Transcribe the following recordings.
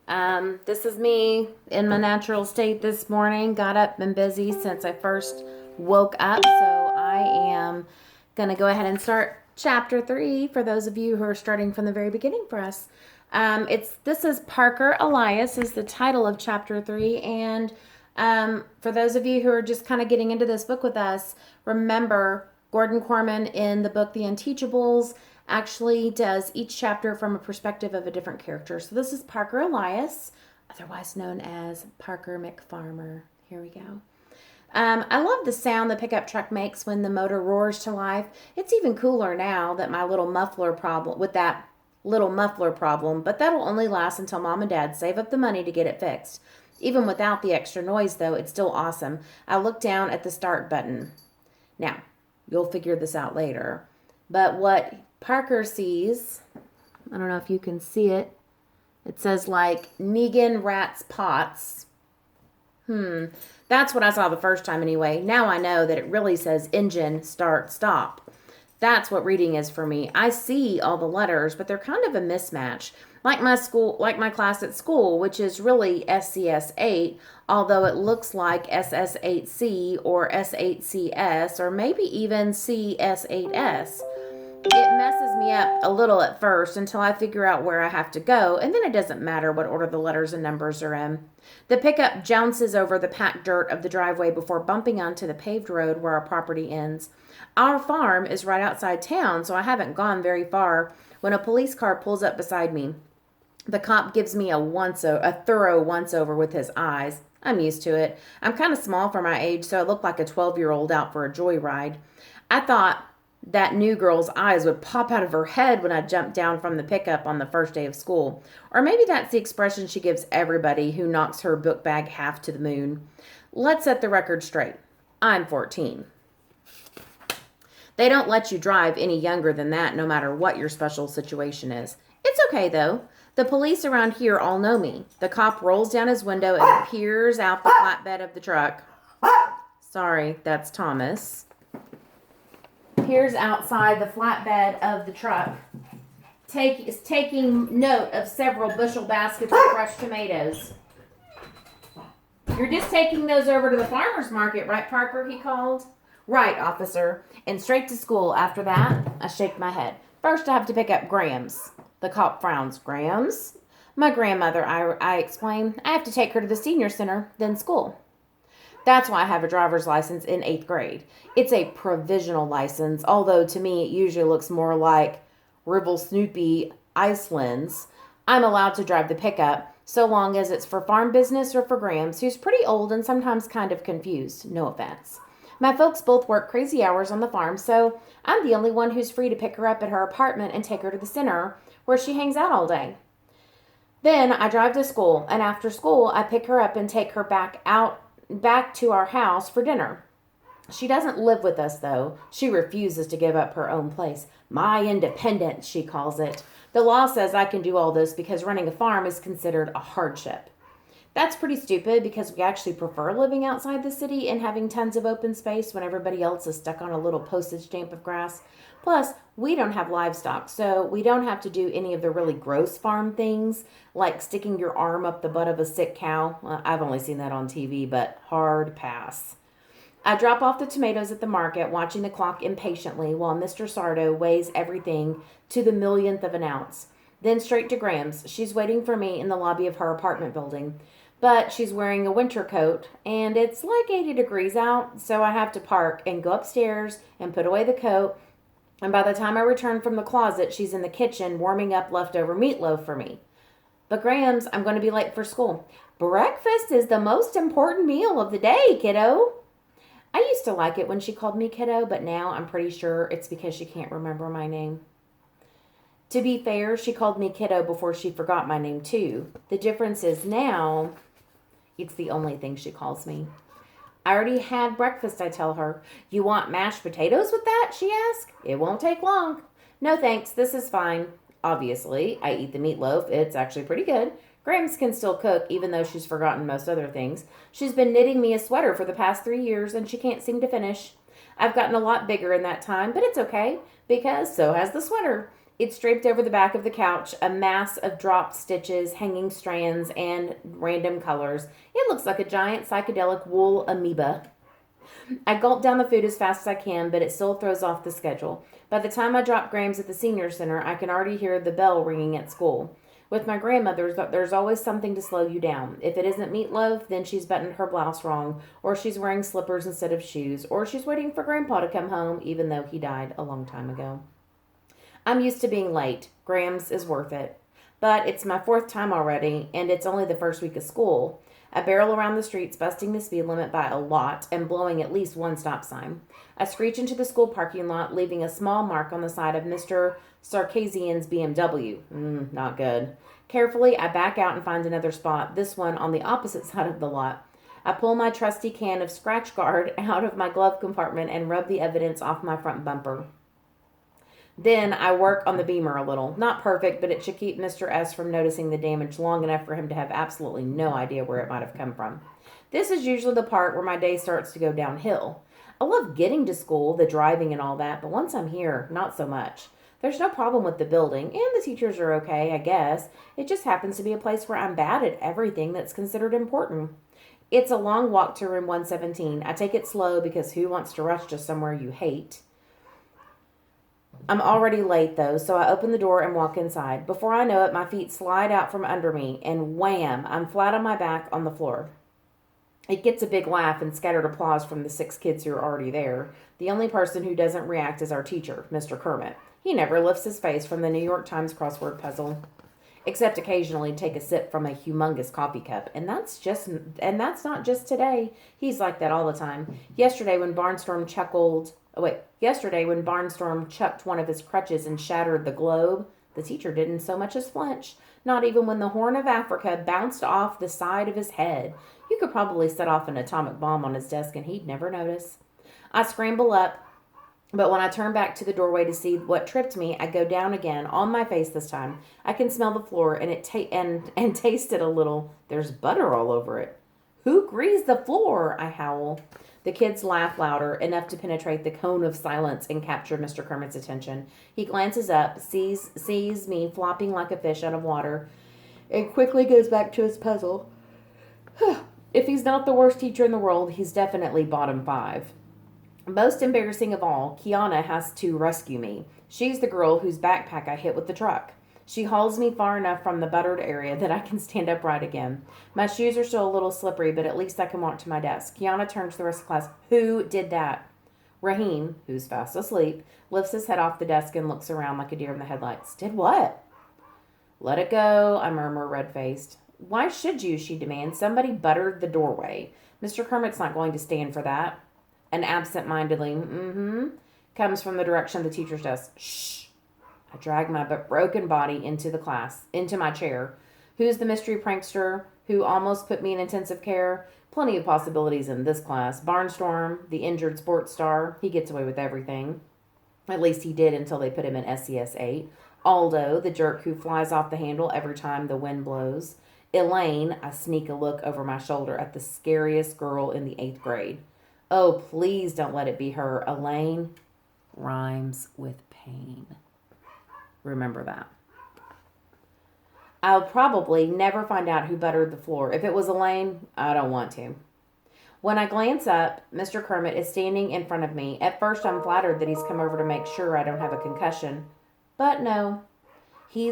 This is me in my natural state this morning. Got up and busy since I first woke up, so I am going to go ahead and start chapter 3 for those of you who are starting from the very beginning for us. This is Parker Elias is the title of chapter 3, and for those of you who are just kind of getting into this book with us, remember Gordon Corman in the book The Unteachables actually does each chapter from a perspective of a different character. So this is Parker Elias, otherwise known as Parker McFarmer. Here we go. I love the sound the pickup truck makes when the motor roars to life. It's even cooler now that my little muffler problem, but that'll only last until Mom and Dad save up the money to get it fixed. Even without the extra noise, though, it's still awesome. I look down at the start button. Now, you'll figure this out later. But what Parker sees, I don't know if you can see it. It says like Negan Rats Pots. That's what I saw the first time anyway. Now I know that it really says engine, start, stop. That's what reading is for me. I see all the letters, but they're kind of a mismatch. Like my class at school, which is really SCS8, although it looks like SS8C or S8CS or maybe even CS8S. It messes me up a little at first until I figure out where I have to go, and then it doesn't matter what order the letters and numbers are in. The pickup jounces over the packed dirt of the driveway before bumping onto the paved road where our property ends. Our farm is right outside town, so I haven't gone very far when a police car pulls up beside me. The cop gives me a thorough once-over with his eyes. I'm used to it. I'm kind of small for my age, so I look like a 12-year-old out for a joyride. I thought that new girl's eyes would pop out of her head when I jumped down from the pickup on the first day of school. Or maybe that's the expression she gives everybody who knocks her book bag half to the moon. Let's set the record straight. I'm 14. They don't let you drive any younger than that, no matter what your special situation is. It's okay, though. The police around here all know me. The cop rolls down his window and peers out the flatbed of the truck. Sorry, that's Thomas. Peers outside the flatbed of the truck, is taking note of several bushel baskets of fresh tomatoes. You're just taking those over to the farmer's market, right, Parker, he called. Right, officer. And straight to school after that. I shake my head. First I have to pick up Grams. The cop frowns. Grams? My grandmother, I explain. I have to take her to the senior center, then school. That's why I have a driver's license in 8th grade. It's a provisional license, although to me it usually looks more like Ribble Snoopy Iceland's. I'm allowed to drive the pickup, so long as it's for farm business or for Grams, who's pretty old and sometimes kind of confused. No offense. My folks both work crazy hours on the farm, so I'm the only one who's free to pick her up at her apartment and take her to the center, where she hangs out all day. Then I drive to school, and after school I pick her up and take her back to our house for dinner. She doesn't live with us, though. She refuses to give up her own place. My independence, she calls it. The law says I can do all this because running a farm is considered a hardship. That's pretty stupid because we actually prefer living outside the city and having tons of open space when everybody else is stuck on a little postage stamp of grass. Plus, we don't have livestock, so we don't have to do any of the really gross farm things, like sticking your arm up the butt of a sick cow. Well, I've only seen that on TV, but hard pass. I drop off the tomatoes at the market, watching the clock impatiently while Mr. Sardo weighs everything to the millionth of an ounce. Then straight to Graham's. She's waiting for me in the lobby of her apartment building. But she's wearing a winter coat, and it's like 80 degrees out, so I have to park and go upstairs and put away the coat. And by the time I return from the closet, she's in the kitchen warming up leftover meatloaf for me. But Graham's, I'm going to be late for school. Breakfast is the most important meal of the day, kiddo. I used to like it when she called me kiddo, but now I'm pretty sure it's because she can't remember my name. To be fair, she called me kiddo before she forgot my name too. The difference is now, it's the only thing she calls me. I already had breakfast, I tell her. You want mashed potatoes with that, she asks. It won't take long. No thanks, this is fine. Obviously, I eat the meatloaf. It's actually pretty good. Grams can still cook, even though she's forgotten most other things. She's been knitting me a sweater for the past 3 years, and she can't seem to finish. I've gotten a lot bigger in that time, but it's okay, because so has the sweater. It's draped over the back of the couch, a mass of dropped stitches, hanging strands, and random colors. It looks like a giant psychedelic wool amoeba. I gulp down the food as fast as I can, but it still throws off the schedule. By the time I drop Grams at the senior center, I can already hear the bell ringing at school. With my grandmother, there's always something to slow you down. If it isn't meatloaf, then she's buttoned her blouse wrong, or she's wearing slippers instead of shoes, or she's waiting for Grandpa to come home, even though he died a long time ago. I'm used to being late. Grams is worth it. But it's my fourth time already, and it's only the first week of school. I barrel around the streets, busting the speed limit by a lot and blowing at least one stop sign. I screech into the school parking lot, leaving a small mark on the side of Mr. Sarkazian's BMW. Not good. Carefully, I back out and find another spot, this one on the opposite side of the lot. I pull my trusty can of Scratch Guard out of my glove compartment and rub the evidence off my front bumper. Then I work on the Beamer a little. Not perfect, but it should keep Mr. S from noticing the damage long enough for him to have absolutely no idea where it might have come from. This is usually the part where my day starts to go downhill. I love getting to school, the driving and all that, but once I'm here, not so much. There's no problem with the building, and the teachers are okay, I guess. It just happens to be a place where I'm bad at everything that's considered important. It's a long walk to room 117. I take it slow because who wants to rush to somewhere you hate? I'm already late, though, so I open the door and walk inside. Before I know it, my feet slide out from under me, and wham, I'm flat on my back on the floor. It gets a big laugh and scattered applause from the 6 kids who are already there. The only person who doesn't react is our teacher, Mr. Kermit. He never lifts his face from the New York Times crossword puzzle, except occasionally take a sip from a humongous coffee cup, and that's not just today. He's like that all the time. Yesterday when Barnstorm chucked one of his crutches and shattered the globe, the teacher didn't so much as flinch, not even when the Horn of Africa bounced off the side of his head. You could probably set off an atomic bomb on his desk and he'd never notice. I scramble up, but when I turn back to the doorway to see what tripped me, I go down again, on my face this time. I can smell the floor and taste it a little. There's butter all over it. Who greased the floor? I howl. The kids laugh louder, enough to penetrate the cone of silence and capture Mr. Kermit's attention. He glances up, sees me flopping like a fish out of water, and quickly goes back to his puzzle. If he's not the worst teacher in the world, he's definitely bottom 5. Most embarrassing of all, Kiana has to rescue me. She's the girl whose backpack I hit with the truck. She hauls me far enough from the buttered area that I can stand upright again. My shoes are still a little slippery, but at least I can walk to my desk. Kiana turns to the rest of the class. Who did that? Raheem, who's fast asleep, lifts his head off the desk and looks around like a deer in the headlights. Did what? Let it go, I murmur, red-faced. Why should you, she demands. Somebody buttered the doorway. Mr. Kermit's not going to stand for that. And absent-mindedly, comes from the direction of the teacher's desk. Shh. I drag my broken body into my chair. Who's the mystery prankster who almost put me in intensive care? Plenty of possibilities in this class. Barnstorm, the injured sports star. He gets away with everything. At least he did until they put him in SCS 8. Aldo, the jerk who flies off the handle every time the wind blows. Elaine, I sneak a look over my shoulder at the scariest girl in the 8th grade. Oh, please don't let it be her. Elaine rhymes with pain. Remember that. I'll probably never find out who buttered the floor. If it was Elaine, I don't want to. When I glance up, Mr. Kermit is standing in front of me. At first, I'm flattered that he's come over to make sure I don't have a concussion. But no. He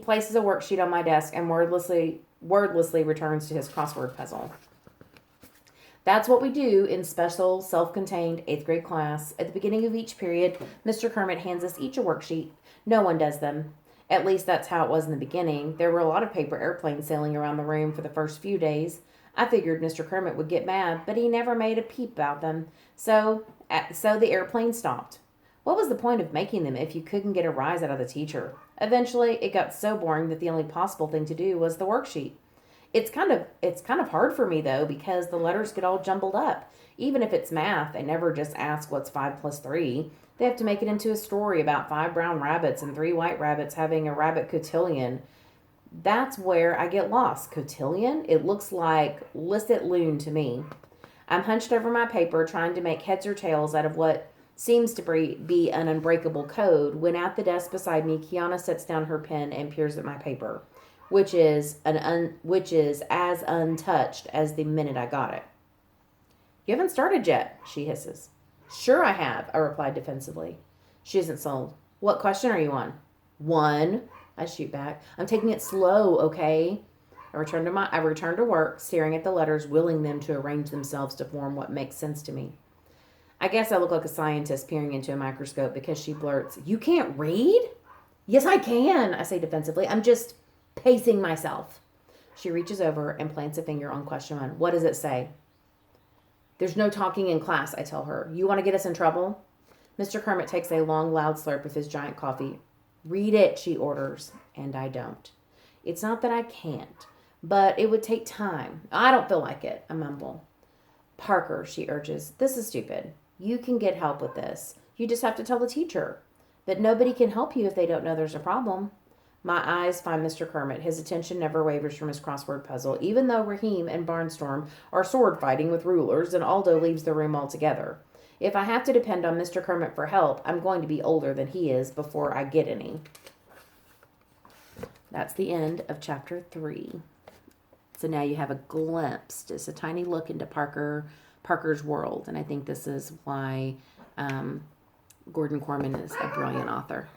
places a worksheet on my desk and wordlessly returns to his crossword puzzle. That's what we do in special, self-contained 8th grade class. At the beginning of each period, Mr. Kermit hands us each a worksheet. No one does them. At least that's how it was in the beginning. There were a lot of paper airplanes sailing around the room for the first few days. I figured Mr. Kermit would get mad, but he never made a peep about them. So the airplane stopped. What was the point of making them if you couldn't get a rise out of the teacher? Eventually, it got so boring that the only possible thing to do was the worksheet. It's kind of hard for me, though, because the letters get all jumbled up. Even if it's math, they never just ask what's 5 plus 3. They have to make it into a story about 5 brown rabbits and 3 white rabbits having a rabbit cotillion. That's where I get lost. Cotillion? It looks like Lisset Loon to me. I'm hunched over my paper trying to make heads or tails out of what seems to be an unbreakable code when at the desk beside me, Kiana sets down her pen and peers at my paper, which is as untouched as the minute I got it. You haven't started yet, she hisses. Sure I have, I replied defensively. She isn't sold. What question are you on? One, I shoot back. I'm taking it slow, okay? I return to work, staring at the letters, willing them to arrange themselves to form what makes sense to me. I guess I look like a scientist peering into a microscope because she blurts, You can't read? Yes, I can, I say defensively. I'm just pacing myself. She reaches over and plants a finger on question 1. What does it say? There's no talking in class, I tell her. You want to get us in trouble? Mr. Kermit takes a long, loud slurp of his giant coffee. Read it, she orders, and I don't. It's not that I can't, but it would take time. I don't feel like it, I mumble. Parker, she urges, this is stupid. You can get help with this. You just have to tell the teacher. But nobody can help you if they don't know there's a problem. My eyes find Mr. Kermit. His attention never wavers from his crossword puzzle, even though Raheem and Barnstorm are sword fighting with rulers and Aldo leaves the room altogether. If I have to depend on Mr. Kermit for help, I'm going to be older than he is before I get any. That's the end of chapter 3. So now you have a glimpse, just a tiny look into Parker's world. And I think this is why Gordon Corman is a brilliant author.